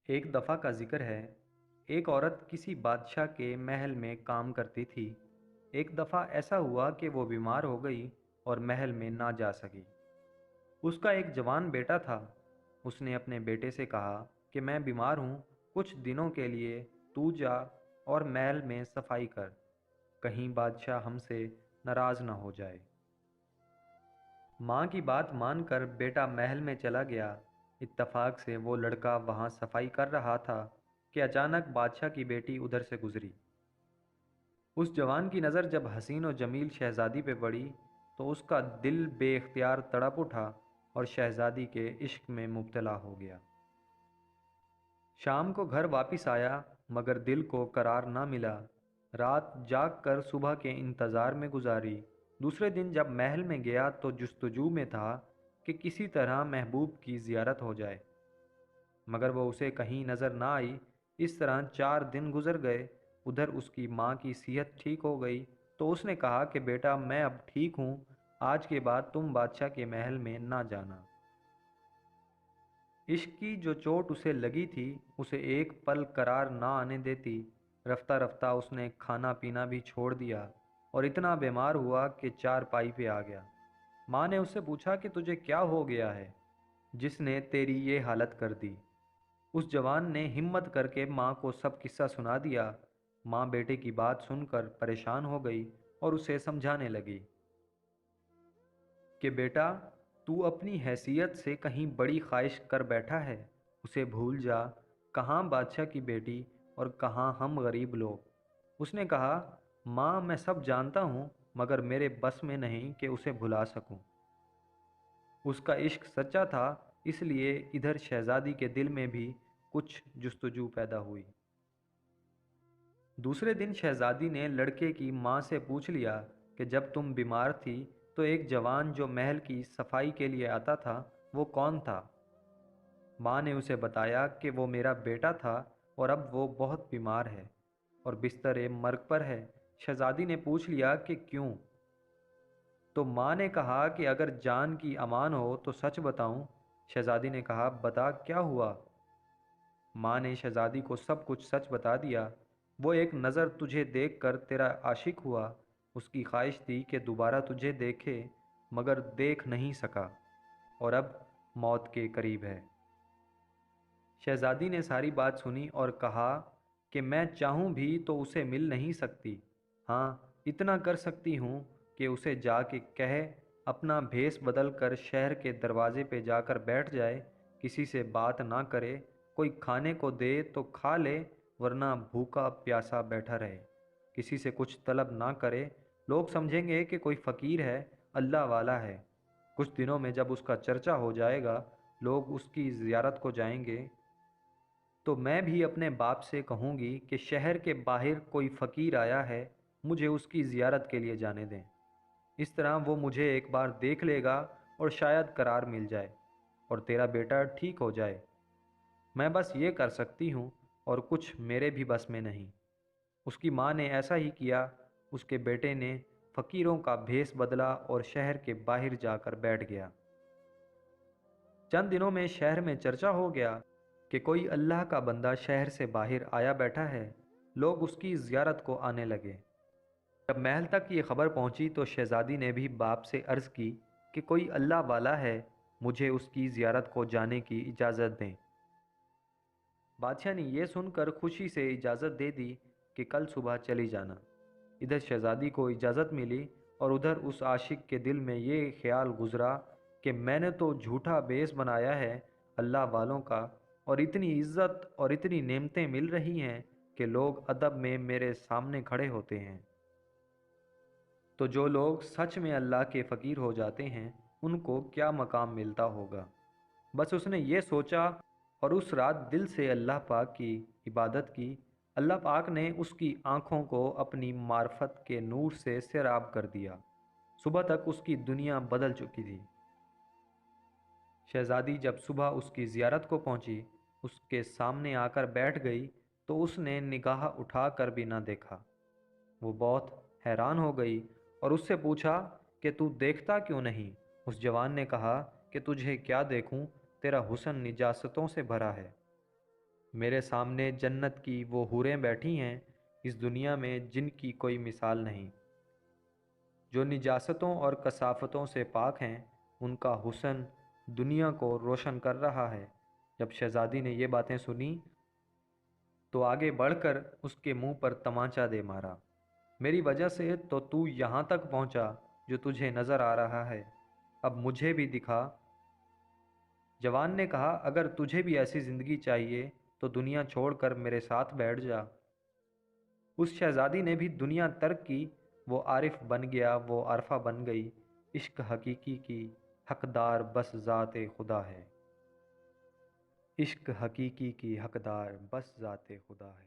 ایک دفعہ کا ذکر ہے، ایک عورت کسی بادشاہ کے محل میں کام کرتی تھی۔ ایک دفعہ ایسا ہوا کہ وہ بیمار ہو گئی اور محل میں نہ جا سکی۔ اس کا ایک جوان بیٹا تھا۔ اس نے اپنے بیٹے سے کہا کہ میں بیمار ہوں، کچھ دنوں کے لیے تو جا اور محل میں صفائی کر، کہیں بادشاہ ہم سے ناراض نہ ہو جائے۔ ماں کی بات مان کر بیٹا محل میں چلا گیا۔ اتفاق سے وہ لڑکا وہاں صفائی کر رہا تھا کہ اچانک بادشاہ کی بیٹی ادھر سے گزری۔ اس جوان کی نظر جب حسین و جمیل شہزادی پہ پڑی تو اس کا دل بے اختیار تڑپ اٹھا اور شہزادی کے عشق میں مبتلا ہو گیا۔ شام کو گھر واپس آیا مگر دل کو قرار نہ ملا۔ رات جاگ کر صبح کے انتظار میں گزاری۔ دوسرے دن جب محل میں گیا تو جستجو میں تھا کہ کسی طرح محبوب کی زیارت ہو جائے، مگر وہ اسے کہیں نظر نہ آئی۔ اس طرح 4 دن گزر گئے۔ ادھر اس کی ماں کی صحت ٹھیک ہو گئی تو اس نے کہا کہ بیٹا میں اب ٹھیک ہوں، آج کے بعد تم بادشاہ کے محل میں نہ جانا۔ عشق کی جو چوٹ اسے لگی تھی اسے ایک پل قرار نہ آنے دیتی۔ رفتہ رفتہ اس نے کھانا پینا بھی چھوڑ دیا اور اتنا بیمار ہوا کہ چارپائی پہ آ گیا۔ ماں نے اس سے پوچھا کہ تجھے کیا ہو گیا ہے جس نے تیری یہ حالت کر دی؟ اس جوان نے ہمت کر کے ماں کو سب قصہ سنا دیا۔ ماں بیٹے کی بات سن کر پریشان ہو گئی اور اسے سمجھانے لگی کہ بیٹا تو اپنی حیثیت سے کہیں بڑی خواہش کر بیٹھا ہے، اسے بھول جا، کہاں بادشاہ کی بیٹی اور کہاں ہم غریب لوگ۔ اس نے کہا ماں میں سب جانتا ہوں مگر میرے بس میں نہیں کہ اسے بھلا سکوں۔ اس کا عشق سچا تھا، اس لیے ادھر شہزادی کے دل میں بھی کچھ جستجو پیدا ہوئی۔ دوسرے دن شہزادی نے لڑکے کی ماں سے پوچھ لیا کہ جب تم بیمار تھی تو ایک جوان جو محل کی صفائی کے لیے آتا تھا وہ کون تھا؟ ماں نے اسے بتایا کہ وہ میرا بیٹا تھا اور اب وہ بہت بیمار ہے اور بستر مرگ پر ہے۔ شہزادی نے پوچھ لیا کہ کیوں؟ تو ماں نے کہا کہ اگر جان کی امان ہو تو سچ بتاؤں۔ شہزادی نے کہا بتا کیا ہوا؟ ماں نے شہزادی کو سب کچھ سچ بتا دیا۔ وہ ایک نظر تجھے دیکھ کر تیرا عاشق ہوا، اس کی خواہش تھی کہ دوبارہ تجھے دیکھے مگر دیکھ نہیں سکا اور اب موت کے قریب ہے۔ شہزادی نے ساری بات سنی اور کہا کہ میں چاہوں بھی تو اسے مل نہیں سکتی، ہاں اتنا کر سکتی ہوں کہ اسے جا کے کہے اپنا بھیس بدل کر شہر کے دروازے پہ جا کر بیٹھ جائے، کسی سے بات نہ کرے، کوئی کھانے کو دے تو کھا لے ورنہ بھوکا پیاسا بیٹھا رہے، کسی سے کچھ طلب نہ کرے، لوگ سمجھیں گے کہ کوئی فقیر ہے، اللہ والا ہے۔ کچھ دنوں میں جب اس کا چرچا ہو جائے گا، لوگ اس کی زیارت کو جائیں گے، تو میں بھی اپنے باپ سے کہوں گی کہ شہر کے باہر کوئی فقیر آیا ہے، مجھے اس کی زیارت کے لیے جانے دیں۔ اس طرح وہ مجھے ایک بار دیکھ لے گا اور شاید قرار مل جائے اور تیرا بیٹا ٹھیک ہو جائے۔ میں بس یہ کر سکتی ہوں اور کچھ میرے بھی بس میں نہیں۔ اس کی ماں نے ایسا ہی کیا۔ اس کے بیٹے نے فقیروں کا بھیس بدلا اور شہر کے باہر جا کر بیٹھ گیا۔ چند دنوں میں شہر میں چرچا ہو گیا کہ کوئی اللہ کا بندہ شہر سے باہر آیا بیٹھا ہے۔ لوگ اس کی زیارت کو آنے لگے۔ جب محل تک یہ خبر پہنچی تو شہزادی نے بھی باپ سے عرض کی کہ کوئی اللہ والا ہے، مجھے اس کی زیارت کو جانے کی اجازت دیں۔ بادشاہ نے یہ سن کر خوشی سے اجازت دے دی کہ کل صبح چلی جانا۔ ادھر شہزادی کو اجازت ملی اور ادھر اس عاشق کے دل میں یہ خیال گزرا کہ میں نے تو جھوٹا بیس بنایا ہے اللہ والوں کا، اور اتنی عزت اور اتنی نعمتیں مل رہی ہیں کہ لوگ ادب میں میرے سامنے کھڑے ہوتے ہیں، تو جو لوگ سچ میں اللہ کے فقیر ہو جاتے ہیں ان کو کیا مقام ملتا ہوگا۔ بس اس نے یہ سوچا اور اس رات دل سے اللہ پاک کی عبادت کی۔ اللہ پاک نے اس کی آنکھوں کو اپنی معرفت کے نور سے سیراب کر دیا۔ صبح تک اس کی دنیا بدل چکی تھی۔ شہزادی جب صبح اس کی زیارت کو پہنچی، اس کے سامنے آ کر بیٹھ گئی تو اس نے نگاہ اٹھا کر بھی نہ دیکھا۔ وہ بہت حیران ہو گئی اور اس سے پوچھا کہ تو دیکھتا کیوں نہیں؟ اس جوان نے کہا کہ تجھے کیا دیکھوں، تیرا حسن نجاستوں سے بھرا ہے، میرے سامنے جنت کی وہ حوریں بیٹھی ہیں اس دنیا میں جن کی کوئی مثال نہیں، جو نجاستوں اور کثافتوں سے پاک ہیں، ان کا حسن دنیا کو روشن کر رہا ہے۔ جب شہزادی نے یہ باتیں سنی تو آگے بڑھ کر اس کے منہ پر تمانچہ دے مارا۔ میری وجہ سے تو یہاں تک پہنچا جو تجھے نظر آ رہا ہے، اب مجھے بھی دکھا۔ جوان نے کہا اگر تجھے بھی ایسی زندگی چاہیے تو دنیا چھوڑ کر میرے ساتھ بیٹھ جا۔ اس شہزادی نے بھی دنیا ترک کی، وہ عارف بن گیا، وہ عارفہ بن گئی۔ عشق حقیقی کی حقدار بس ذات خدا ہے۔ عشق حقیقی کی حقدار بس ذات خدا ہے۔